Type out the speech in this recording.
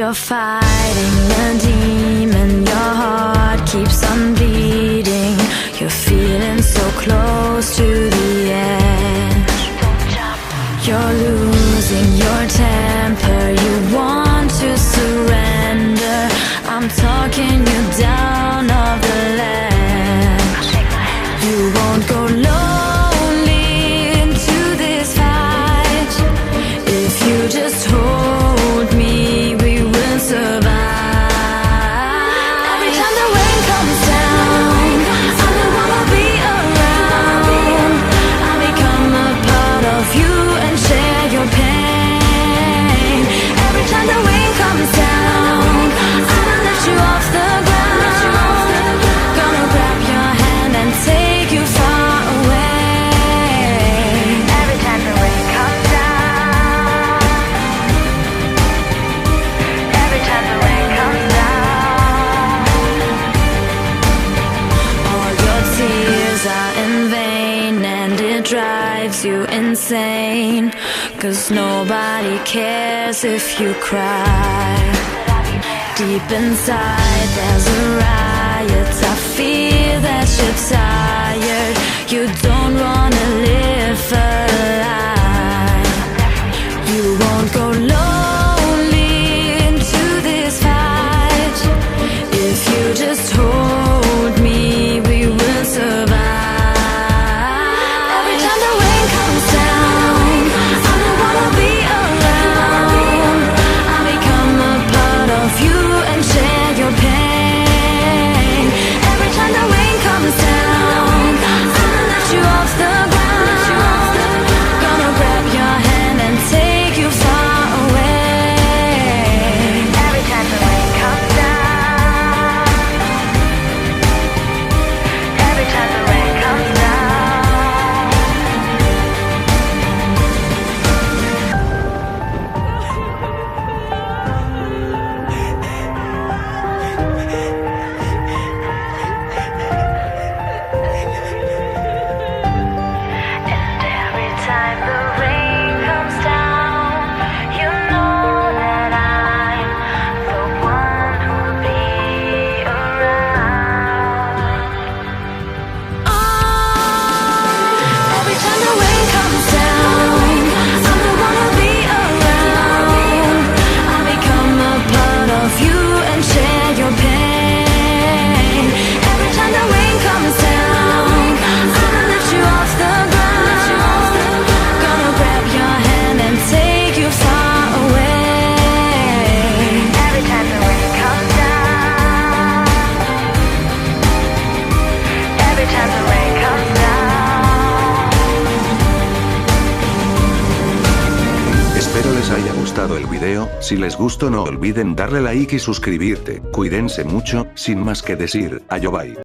you're fighting a demon, your heart keeps on bleeding. You're feeling so close to the edge. You're losing your temper, you want to surrender. I'm talking you down off the ledge. You won't go lonely into this fight. If you just hold me, we will survive. Every time the rain comes down, I don't wanna be around. I become a part of you and share your pain. Every time the rain comes down, I'ma lift you off the ground. Gonna grab your hand and take you far away. Every time the rain comes down, every time the rain comes down, all your tears are in vain and it drives you insane. 'Cause nobody cares if you cry. Deep inside there's a riot. I feel that you're tired. You don't wanna live a lie. You won't go lonely into this fight. If you just hold me, we will survive. Every time the rain comes down, I don't wanna be around. I become a part of you and share your pain. Every time the rain comes down, I'ma lift you off the ground. Gonna grab your hand and take you far away. Every time the rain comes down, every time the rain comes down. And every time the rain comes down, you know that I'm the one who'll be around. Every time the rain comes down, I'm the one who'll be around. I become a part of you and share your pain. Every time the rain comes down, I'ma lift you off the ground. Gonna grab your hand and take you far away. Every time the rain comes down, every time the rain comes down. Espero les haya gustado el video. Si les gustó no olviden darle like y suscribirte. Cuídense mucho, sin más que decir, ayo bye.